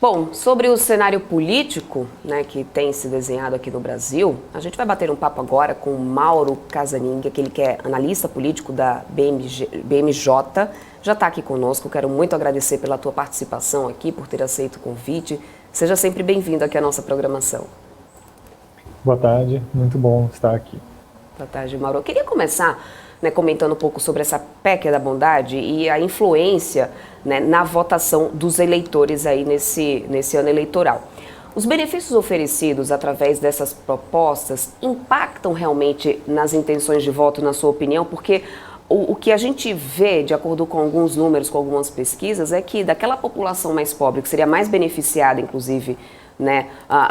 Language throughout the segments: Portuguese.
Bom, sobre o cenário político, né, que tem se desenhado aqui no Brasil, a gente vai bater um papo agora com o Mauro Casaning, aquele que é analista político da BMJ, já está aqui conosco. Quero muito agradecer pela tua participação aqui, por ter aceito o convite. Seja sempre bem-vindo aqui à nossa programação. Boa tarde, muito bom estar aqui. Boa tarde, Mauro. Eu queria começar, né, comentando um pouco sobre essa PEC da bondade e a influência, né, na votação dos eleitores aí nesse ano eleitoral. Os benefícios oferecidos através dessas propostas impactam realmente nas intenções de voto, na sua opinião? Porque o que a gente vê, de acordo com alguns números, com algumas pesquisas, é que daquela população mais pobre, que seria mais beneficiada, inclusive, né,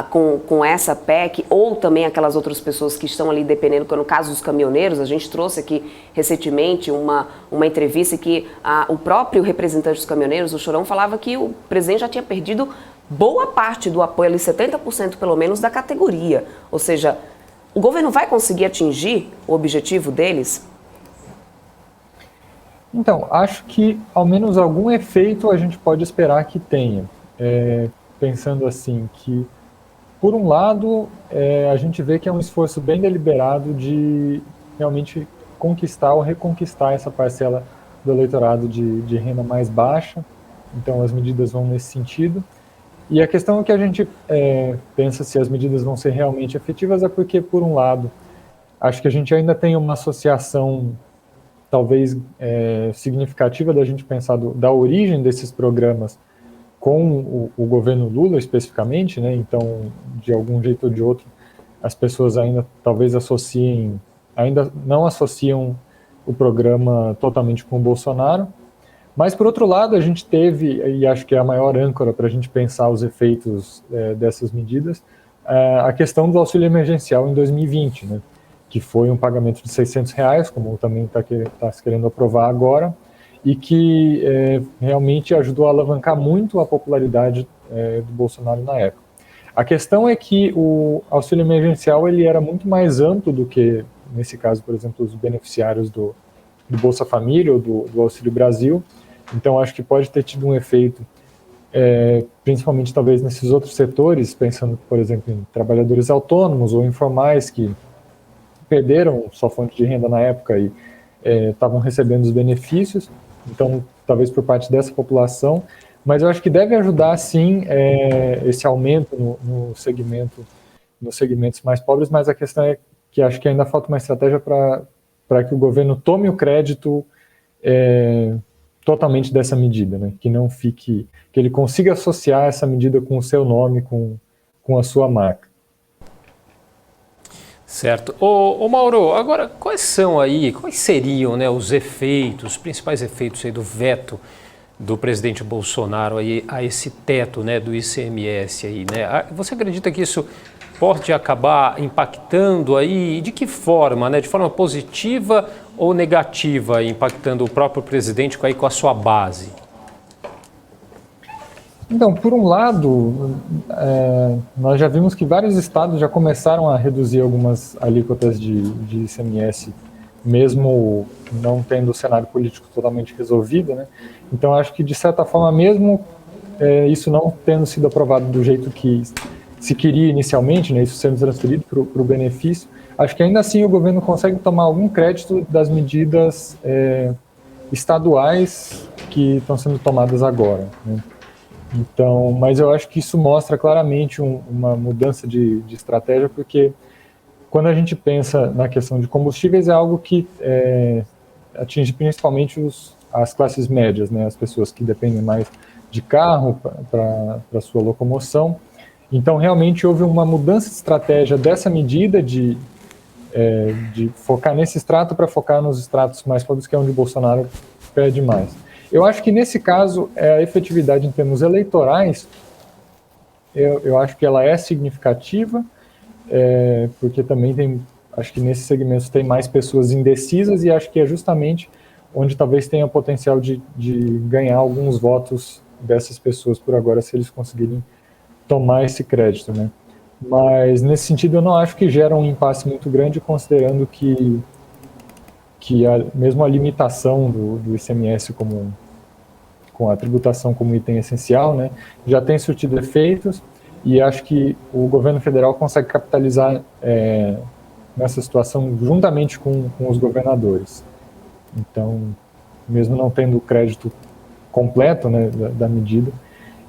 com essa PEC, ou também aquelas outras pessoas que estão ali dependendo, que no caso dos caminhoneiros, a gente trouxe aqui recentemente uma entrevista que o próprio representante dos caminhoneiros, o Chorão, falava que o presidente já tinha perdido boa parte do apoio, ali 70% pelo menos, da categoria. Ou seja, o governo vai conseguir atingir o objetivo deles? Então, acho que ao menos algum efeito a gente pode esperar que tenha. Pensando assim, que por um lado a gente vê que é um esforço bem deliberado de realmente conquistar ou reconquistar essa parcela do eleitorado de renda mais baixa. Então as medidas vão nesse sentido. E a questão é que a gente pensa se as medidas vão ser realmente efetivas é porque, por um lado, acho que a gente ainda tem uma associação talvez significativa da gente pensar da origem desses programas com o governo Lula especificamente, né? Então, de algum jeito ou de outro, as pessoas ainda talvez ainda não associam o programa totalmente com o Bolsonaro. Mas, por outro lado, a gente teve, e acho que é a maior âncora para a gente pensar os efeitos dessas medidas, a questão do auxílio emergencial em 2020, né? Que foi um pagamento de R$600, como também está se querendo aprovar agora, e que realmente ajudou a alavancar muito a popularidade do Bolsonaro na época. A questão é que o auxílio emergencial ele era muito mais amplo do que, nesse caso, por exemplo, os beneficiários do Bolsa Família ou do Auxílio Brasil. Então, acho que pode ter tido um efeito, principalmente talvez nesses outros setores, pensando, por exemplo, em trabalhadores autônomos ou informais que perderam sua fonte de renda na época e estavam recebendo os benefícios. Então, talvez por parte dessa população, mas eu acho que deve ajudar, sim, esse aumento nos segmentos mais pobres, mas a questão é que acho que ainda falta uma estratégia para que o governo tome o crédito totalmente dessa medida, né? Que ele consiga associar essa medida com o seu nome, com a sua marca. Certo. Ô Mauro, agora quais seriam, né, os principais efeitos aí do veto do presidente Bolsonaro aí a esse teto, né, do ICMS aí, né? Você acredita que isso pode acabar impactando aí, e de que forma, né? De forma positiva ou negativa, impactando o próprio presidente com a sua base? Então, por um lado, nós já vimos que vários estados já começaram a reduzir algumas alíquotas de ICMS, mesmo não tendo o cenário político totalmente resolvido, né? Então, acho que, de certa forma, mesmo isso não tendo sido aprovado do jeito que se queria inicialmente, né, isso sendo transferido para o benefício, acho que ainda assim o governo consegue tomar algum crédito das medidas estaduais que estão sendo tomadas agora, né? Então, mas eu acho que isso mostra claramente uma mudança de estratégia, porque quando a gente pensa na questão de combustíveis é algo que atinge principalmente as classes médias, né, as pessoas que dependem mais de carro para sua locomoção. Então, realmente houve uma mudança de estratégia dessa medida de focar nesse extrato para focar nos extratos mais pobres, que é onde o Bolsonaro perde mais. Eu acho que, nesse caso, a efetividade em termos eleitorais, eu acho que ela é significativa, porque também acho que nesses segmentos tem mais pessoas indecisas e acho que é justamente onde talvez tenha o potencial de ganhar alguns votos dessas pessoas por agora, se eles conseguirem tomar esse crédito, né? Mas, nesse sentido, eu não acho que gera um impasse muito grande, considerando que mesmo a limitação do ICMS como com a tributação como item essencial, né, já tem surtido efeitos, e acho que o governo federal consegue capitalizar nessa situação juntamente com os governadores. Então, mesmo não tendo o crédito completo, né, da medida,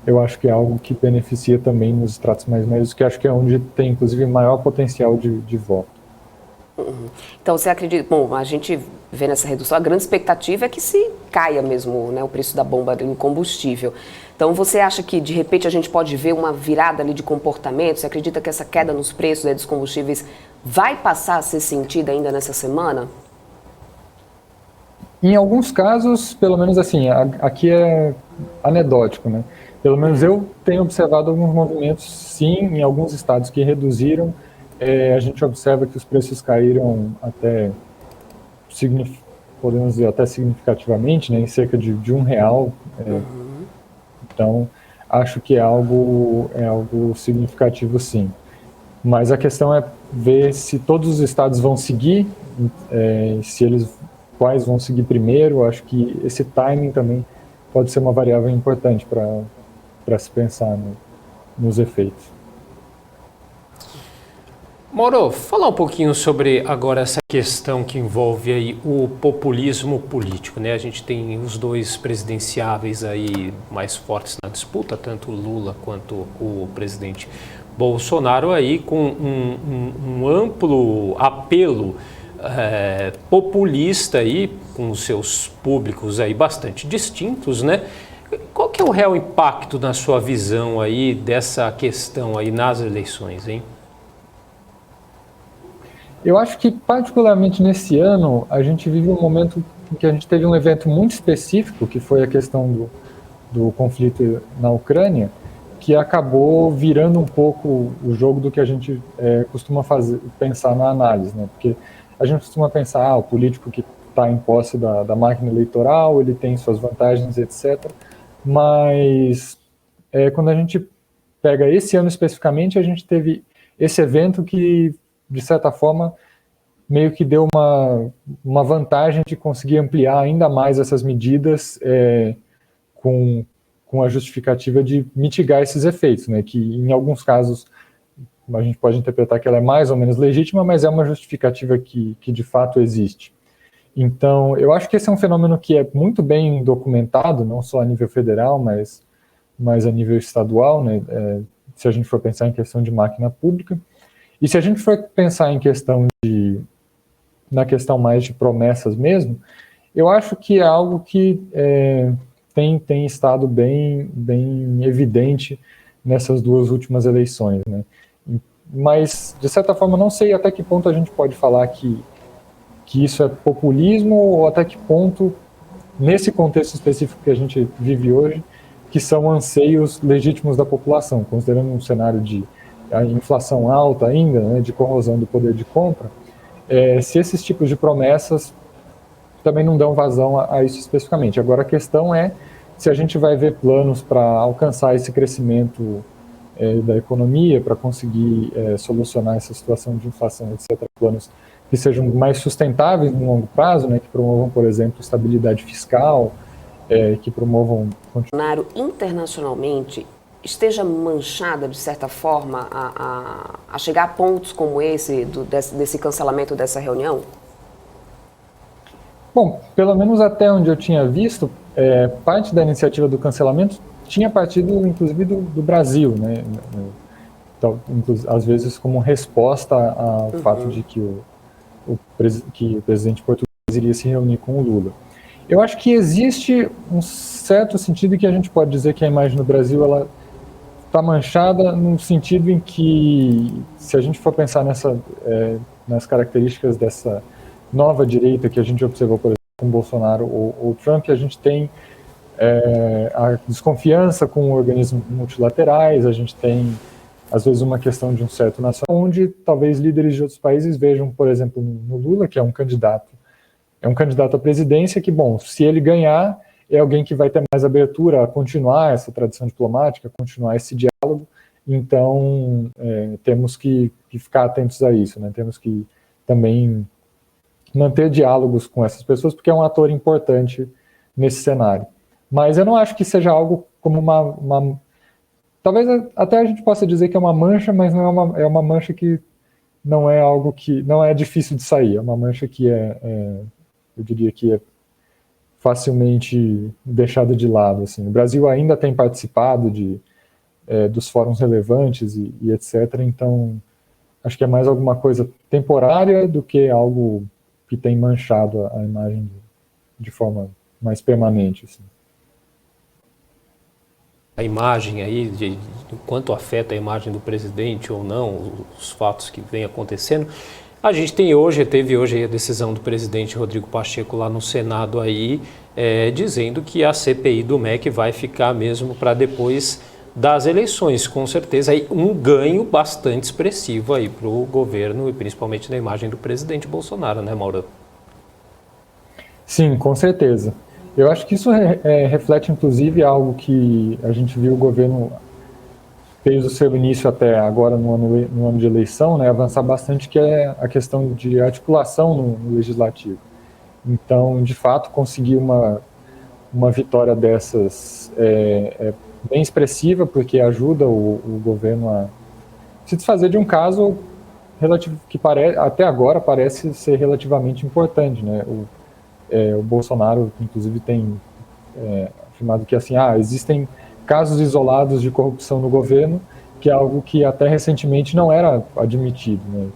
eu acho que é algo que beneficia também nos estratos mais médios, que acho que é onde tem, inclusive, maior potencial de voto. Então, você acredita... Bom, a gente vê nessa redução, a grande expectativa é que se caia mesmo, né, o preço da bomba em combustível. Então, você acha que, de repente, a gente pode ver uma virada ali de comportamento? Você acredita que essa queda nos preços, né, dos combustíveis vai passar a ser sentida ainda nessa semana? Em alguns casos, pelo menos assim, aqui é anedótico, né? Pelo menos eu tenho observado alguns movimentos, sim, em alguns estados que reduziram. A gente observa que os preços caíram até, podemos dizer, até significativamente, né, em cerca de R$1. Então, acho que é algo significativo, sim. Mas a questão é ver se todos os estados vão seguir, quais vão seguir primeiro. Acho que esse timing também pode ser uma variável importante para se pensar nos efeitos. Mauro, falar um pouquinho sobre agora essa questão que envolve aí o populismo político, né? A gente tem os dois presidenciáveis aí mais fortes na disputa, tanto o Lula quanto o presidente Bolsonaro aí com um amplo apelo populista aí, com os seus públicos aí bastante distintos, né? Qual que é o real impacto na sua visão aí dessa questão aí nas eleições, hein? Eu acho que, particularmente nesse ano, a gente vive um momento em que a gente teve um evento muito específico, que foi a questão do conflito na Ucrânia, que acabou virando um pouco o jogo do que a gente costuma pensar na análise, né? Porque a gente costuma pensar, o político que está em posse da máquina eleitoral, ele tem suas vantagens, etc. Mas quando a gente pega esse ano especificamente, a gente teve esse evento que, de certa forma, meio que deu uma vantagem de conseguir ampliar ainda mais essas medidas com a justificativa de mitigar esses efeitos, né? Que em alguns casos a gente pode interpretar que ela é mais ou menos legítima, mas é uma justificativa que de fato existe. Então, eu acho que esse é um fenômeno que é muito bem documentado, não só a nível federal, mas a nível estadual, né? Se a gente for pensar em questão de máquina pública. E se a gente for pensar na questão mais de promessas mesmo, eu acho que é algo que tem estado bem evidente nessas duas últimas eleições, né? Mas, de certa forma, não sei até que ponto a gente pode falar que isso é populismo, ou até que ponto, nesse contexto específico que a gente vive hoje, que são anseios legítimos da população, considerando um cenário de inflação alta ainda, né, de corrosão do poder de compra. Se esses tipos de promessas também não dão vazão a isso especificamente. Agora, a questão é se a gente vai ver planos para alcançar esse crescimento da economia, para conseguir solucionar essa situação de inflação, etc. Planos que sejam mais sustentáveis no longo prazo, né, que promovam, por exemplo, estabilidade fiscal, que promovam... Bolsonaro internacionalmente esteja manchada, de certa forma, a chegar a pontos como esse, desse cancelamento dessa reunião? Bom, pelo menos até onde eu tinha visto, parte da iniciativa do cancelamento tinha partido, inclusive, do Brasil, né? Então, às vezes como resposta ao fato de que o presidente português iria se reunir com o Lula. Eu acho que existe um certo sentido que a gente pode dizer que a imagem do Brasil ela está manchada no sentido em que, se a gente for pensar nas características dessa nova direita que a gente observou, por exemplo, com Bolsonaro ou Trump, a gente tem a desconfiança com organismos multilaterais, a gente tem, às vezes, uma questão de um certo nacional, onde talvez líderes de outros países vejam, por exemplo, no Lula, que é um candidato à presidência, que, bom, se ele ganhar, é alguém que vai ter mais abertura a continuar essa tradição diplomática, a continuar esse diálogo. Então, temos que ficar atentos a isso, né? Temos que também manter diálogos com essas pessoas, porque é um ator importante nesse cenário. Mas eu não acho que seja algo como talvez até a gente possa dizer que é uma mancha, mas não é uma mancha que não é algo que não é difícil de sair. É uma mancha que eu diria que é facilmente deixada de lado. Assim. O Brasil ainda tem participado dos fóruns relevantes e etc. Então, acho que é mais alguma coisa temporária do que algo que tem manchado a imagem de forma mais permanente. Assim. A imagem aí, de quanto afeta a imagem do presidente ou não, os fatos que vêm acontecendo. A gente teve hoje a decisão do presidente Rodrigo Pacheco lá no Senado aí, dizendo que a CPI do MEC vai ficar mesmo para depois das eleições. Com certeza aí um ganho bastante expressivo aí para o governo e principalmente na imagem do presidente Bolsonaro, né, Mauro? Sim, com certeza. Eu acho que isso reflete, inclusive, algo que a gente viu o governo fez o seu início até agora no ano de eleição, né, avançar bastante, que é a questão de articulação no legislativo. Então, de fato, conseguir uma vitória dessas bem expressiva, porque ajuda o governo a se desfazer de um caso que até agora parece ser relativamente importante, né? O Bolsonaro, inclusive, tem afirmado que assim, existem casos isolados de corrupção no governo, que é algo que até recentemente não era admitido, né?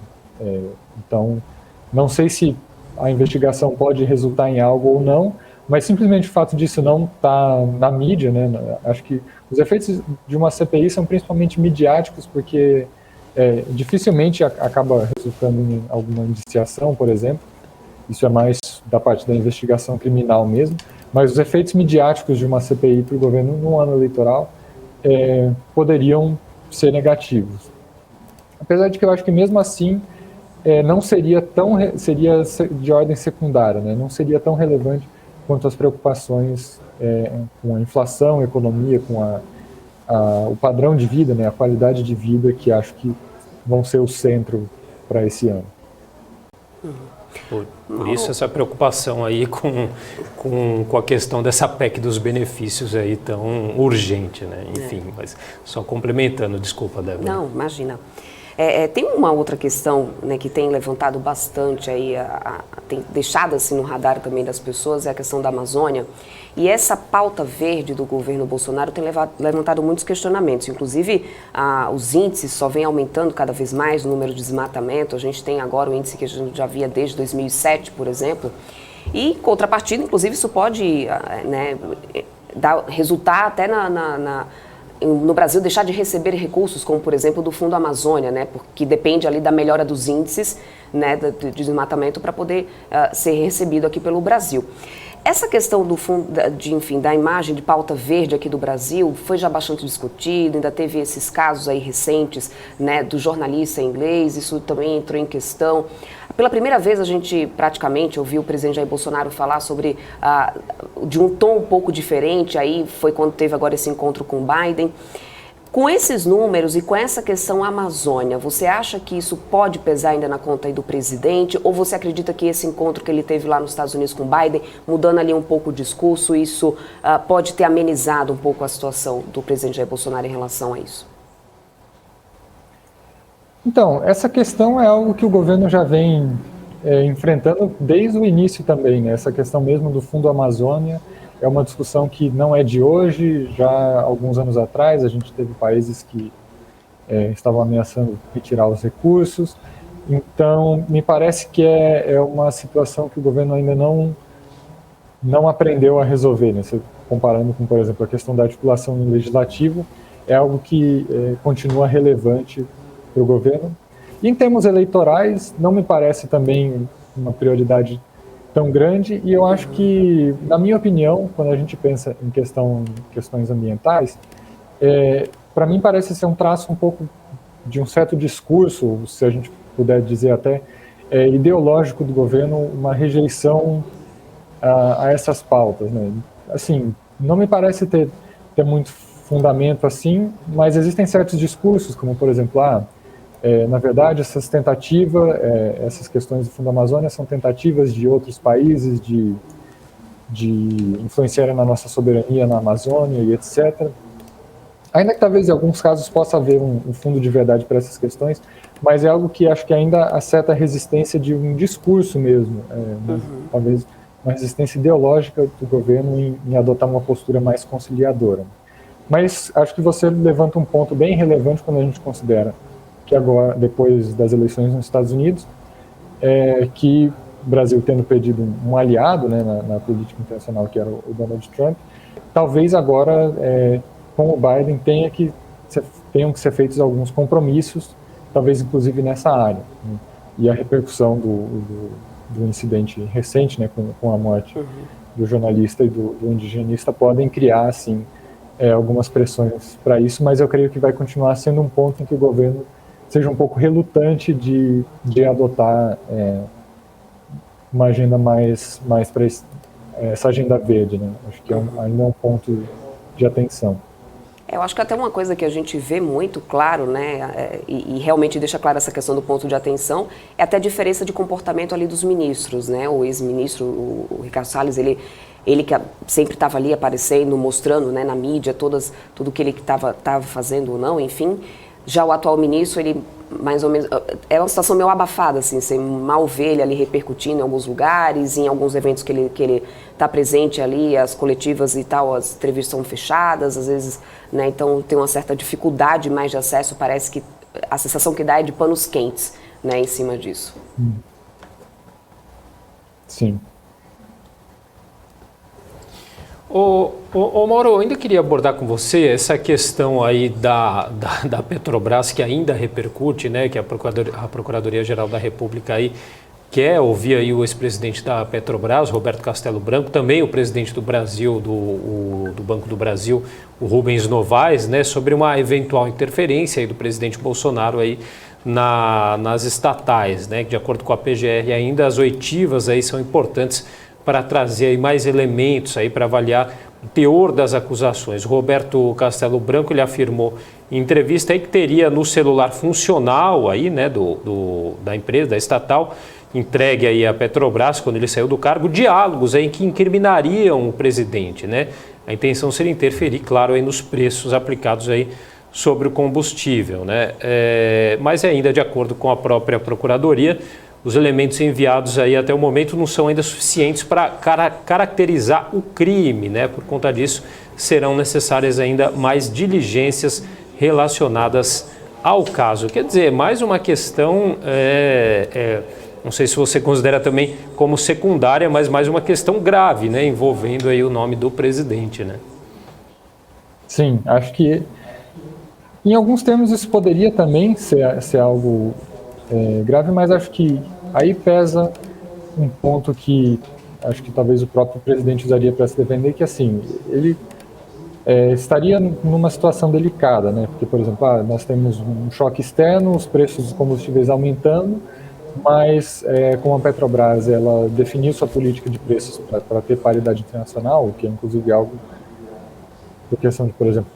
Então, não sei se a investigação pode resultar em algo ou não, mas simplesmente o fato disso não estar na mídia, né? Acho que os efeitos de uma CPI são principalmente midiáticos, porque dificilmente acaba resultando em alguma indiciação, por exemplo. Isso é mais da parte da investigação criminal mesmo, mas os efeitos midiáticos de uma CPI para o governo no ano eleitoral poderiam ser negativos. Apesar de que eu acho que mesmo assim não seria seria de ordem secundária, né? Não seria tão relevante quanto as preocupações com a inflação, a economia, com o padrão de vida, né? A qualidade de vida, que acho que vão ser o centro para esse ano. Por isso essa preocupação aí com a questão dessa PEC dos benefícios aí tão urgente, né? Enfim, mas só complementando, desculpa, Débora. Não, imagina. Tem uma outra questão, né, que tem levantado bastante aí, tem deixado assim no radar também das pessoas, é a questão da Amazônia. E essa pauta verde do governo Bolsonaro tem levantado muitos questionamentos. Inclusive, os índices só vêm aumentando cada vez mais, o número de desmatamento. A gente tem agora o índice que a gente já via desde 2007, por exemplo. E, em contrapartida, inclusive, isso pode resultar até no Brasil deixar de receber recursos, como por exemplo do Fundo Amazônia, né, porque depende ali da melhora dos índices, né, de desmatamento para poder ser recebido aqui pelo Brasil. Essa questão do fundo, da imagem de pauta verde aqui do Brasil foi já bastante discutido, ainda teve esses casos aí recentes, né, do jornalista inglês, isso também entrou em questão. Pela primeira vez a gente praticamente ouviu o presidente Jair Bolsonaro falar sobre, de um tom um pouco diferente, aí foi quando teve agora esse encontro com o Biden. Com esses números e com essa questão Amazônia, você acha que isso pode pesar ainda na conta aí do presidente? Ou você acredita que esse encontro que ele teve lá nos Estados Unidos com o Biden, mudando ali um pouco o discurso, isso pode ter amenizado um pouco a situação do presidente Jair Bolsonaro em relação a isso? Então, essa questão é algo que o governo já vem enfrentando desde o início também, né? Essa questão mesmo do Fundo Amazônia é uma discussão que não é de hoje. Já alguns anos atrás a gente teve países que estavam ameaçando retirar os recursos. Então, me parece que é uma situação que o governo ainda não aprendeu a resolver, né? Comparando com, por exemplo, a questão da articulação no legislativo, é algo que continua relevante para o governo. E em termos eleitorais, não me parece também uma prioridade tão grande, e eu acho que, na minha opinião, quando a gente pensa em questões ambientais, para mim parece ser um traço um pouco de um certo discurso, se a gente puder dizer até, ideológico do governo, uma rejeição a essas pautas, né? Assim, não me parece ter muito fundamento assim, mas existem certos discursos, como por exemplo, na verdade, essas tentativas, essas questões do Fundo Amazônia são tentativas de outros países de influenciarem na nossa soberania na Amazônia e etc. Ainda que talvez em alguns casos possa haver um fundo de verdade para essas questões, mas é algo que acho que ainda acerta a resistência de um discurso mesmo, talvez uma resistência ideológica do governo em adotar uma postura mais conciliadora. Mas acho que você levanta um ponto bem relevante quando a gente considera que agora, depois das eleições nos Estados Unidos, que o Brasil tendo perdido um aliado, né, na política internacional, que era o Donald Trump, talvez agora, com o Biden, tenham que ser feitos alguns compromissos, talvez inclusive nessa área, né? E a repercussão do incidente recente, né, com a morte do jornalista e do indigenista podem criar, assim, algumas pressões para isso, mas eu creio que vai continuar sendo um ponto em que o governo seja um pouco relutante de adotar uma agenda mais para essa agenda verde, né? Acho que ainda é um ponto de atenção. Eu acho que até uma coisa que a gente vê muito claro, né, e realmente deixa clara essa questão do ponto de atenção, é até a diferença de comportamento ali dos ministros, né? O ex-ministro, o Ricardo Salles, ele que sempre estava ali aparecendo, mostrando, né, na mídia tudo que ele estava fazendo ou não, enfim. Já o atual ministro, ele mais ou menos, é uma situação meio abafada, assim, você mal vê ele ali repercutindo em alguns lugares, em alguns eventos que ele está presente ali, as coletivas e tal, as entrevistas são fechadas, às vezes, né, então tem uma certa dificuldade mais de acesso, parece que a sensação que dá é de panos quentes, né, em cima disso. Sim. Ô Mauro, eu ainda queria abordar com você essa questão aí da Petrobras, que ainda repercute, né, que a Procuradoria-Geral da República aí quer ouvir aí o ex-presidente da Petrobras, Roberto Castelo Branco, também o presidente do Brasil, do Banco do Brasil, o Rubens Novaes, né, sobre uma eventual interferência aí do presidente Bolsonaro aí nas estatais, né, que de acordo com a PGR ainda as oitivas aí são importantes para trazer aí mais elementos aí para avaliar o teor das acusações. O Roberto Castelo Branco, ele afirmou em entrevista aí que teria no celular funcional aí, né, da empresa, da estatal, entregue aí à Petrobras, quando ele saiu do cargo, diálogos aí que incriminariam o presidente, né? A intenção seria interferir, claro, aí nos preços aplicados aí sobre o combustível, né? Mas ainda de acordo com a própria Procuradoria, os elementos enviados aí até o momento não são ainda suficientes para caracterizar o crime, né? Por conta disso, serão necessárias ainda mais diligências relacionadas ao caso. Quer dizer, mais uma questão, não sei se você considera também como secundária, mas mais uma questão grave, né? Envolvendo aí o nome do presidente, né? Sim, acho que em alguns termos isso poderia também ser algo grave, mas acho que aí pesa um ponto que acho que talvez o próprio presidente usaria para se defender, que assim, ele estaria numa situação delicada, né? Porque, por exemplo, nós temos um choque externo, os preços dos combustíveis aumentando, mas como a Petrobras ela definiu sua política de preços para ter paridade internacional, o que é inclusive algo por questão de, por exemplo,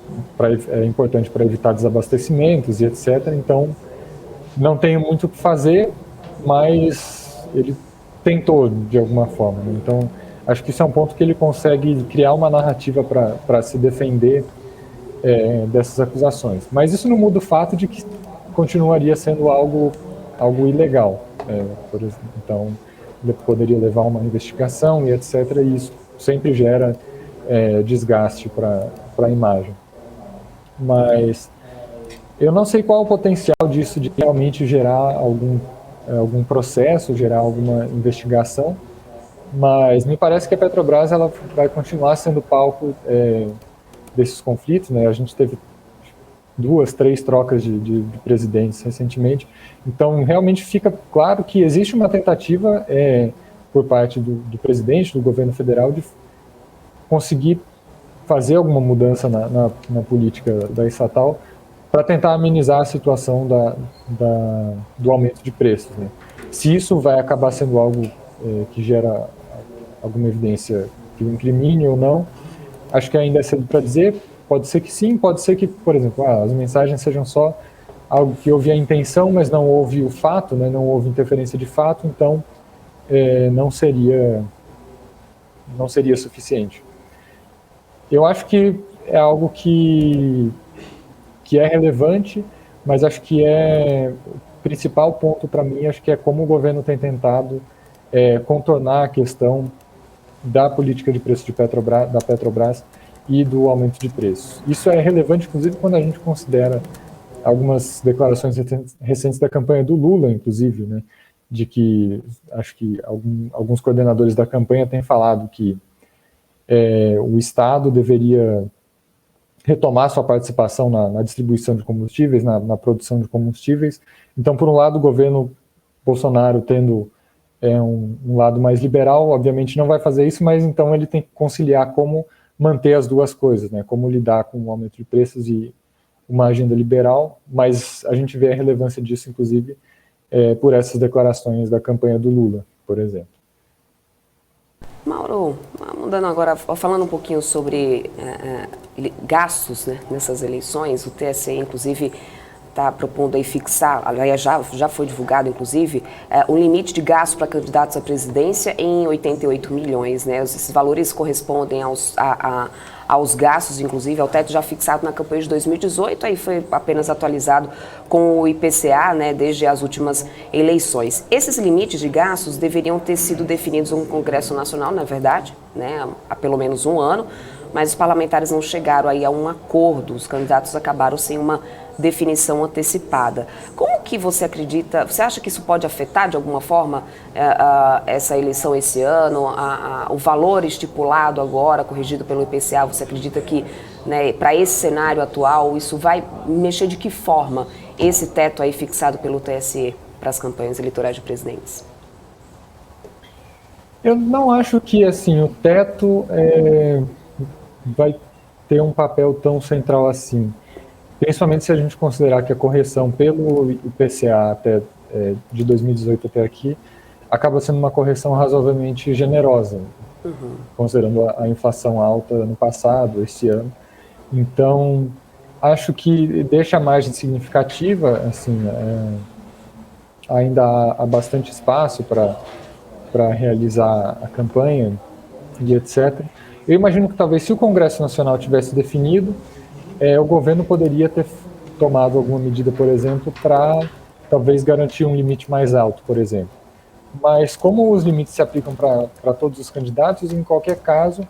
é importante para evitar desabastecimentos e etc. Então, não tenho muito o que fazer, mas ele tentou de alguma forma, né? Então, acho que isso é um ponto que ele consegue criar uma narrativa para se defender dessas acusações. Mas isso não muda o fato de que continuaria sendo algo ilegal. Por exemplo. Então, ele poderia levar a uma investigação e etc. E isso sempre gera desgaste para a imagem. Mas eu não sei qual é o potencial disso de realmente gerar algum processo, gerar alguma investigação, mas me parece que a Petrobras ela vai continuar sendo palco desses conflitos, né? A gente teve 2, 3 trocas de presidentes recentemente, então realmente fica claro que existe uma tentativa por parte do presidente, do governo federal, de conseguir fazer alguma mudança na política da estatal para tentar amenizar a situação do aumento de preços, né? Se isso vai acabar sendo algo que gera alguma evidência que o incrimine ou não, acho que ainda é cedo para dizer. Pode ser que sim, pode ser que, por exemplo, as mensagens sejam só algo que houve a intenção, mas não houve o fato, né? Não houve interferência de fato, então não seria não seria suficiente. Eu acho que é algo que é relevante, mas acho que o principal ponto para mim, acho que é como o governo tem tentado contornar a questão da política de preço da Petrobras e do aumento de preços. Isso é relevante, inclusive, quando a gente considera algumas declarações recentes da campanha do Lula, inclusive, né, de que acho que alguns coordenadores da campanha têm falado que o Estado deveria retomar sua participação na distribuição de combustíveis, na produção de combustíveis. Então, por um lado, o governo Bolsonaro tendo um lado mais liberal, obviamente não vai fazer isso, mas então ele tem que conciliar como manter as duas coisas, né? Como lidar com o aumento de preços e uma agenda liberal, mas a gente vê a relevância disso, inclusive, por essas declarações da campanha do Lula, por exemplo. Mauro, mudando agora, falando um pouquinho sobre gastos, né, nessas eleições, o TSE, inclusive, está propondo aí fixar, aliás, já foi divulgado, inclusive, um limite de gasto para candidatos à presidência em 88 milhões. Né? Esses valores correspondem aos gastos, inclusive, ao teto já fixado na campanha de 2018, aí foi apenas atualizado com o IPCA, né, desde as últimas eleições. Esses limites de gastos deveriam ter sido definidos no Congresso Nacional, na verdade, né, há pelo menos um ano, mas os parlamentares não chegaram aí a um acordo, os candidatos acabaram sem uma definição antecipada. Como que você acredita, você acha que isso pode afetar de alguma forma essa eleição esse ano, o valor estipulado agora, corrigido pelo IPCA, você acredita que, né, para esse cenário atual, isso vai mexer de que forma esse teto aí fixado pelo TSE para as campanhas eleitorais de presidentes? Eu não acho que assim, o teto vai ter um papel tão central assim. Principalmente se a gente considerar que a correção pelo IPCA de 2018 até aqui acaba sendo uma correção razoavelmente generosa, considerando a inflação alta no passado, este ano. Então, acho que deixa a margem significativa, assim, ainda há bastante espaço para realizar a campanha e etc. Eu imagino que talvez se o Congresso Nacional tivesse definido, o governo poderia ter tomado alguma medida, por exemplo, para talvez garantir um limite mais alto, por exemplo. Mas como os limites se aplicam para todos os candidatos, em qualquer caso,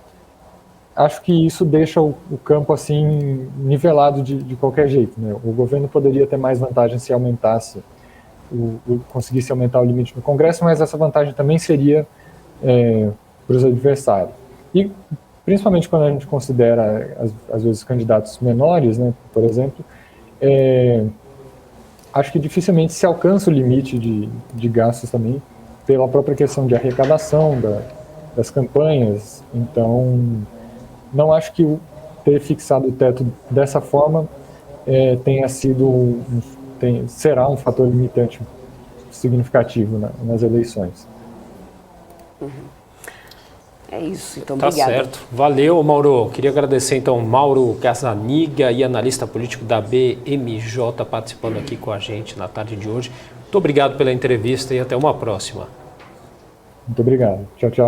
acho que isso deixa o campo assim nivelado de qualquer jeito, né? O governo poderia ter mais vantagem se aumentasse, conseguisse aumentar o limite no Congresso, mas essa vantagem também seria para os adversários. E principalmente quando a gente considera, às vezes, candidatos menores, né, por exemplo, acho que dificilmente se alcança o limite de gastos também, pela própria questão de arrecadação das campanhas. Então, não acho que ter fixado o teto dessa forma será um fator limitante significativo nas eleições. É isso, então tá obrigada. Certo. Valeu, Mauro. Queria agradecer então Mauro Cazzaniga e analista político da BMJ participando aqui com a gente na tarde de hoje. Muito obrigado pela entrevista e até uma próxima. Muito obrigado. Tchau, tchau.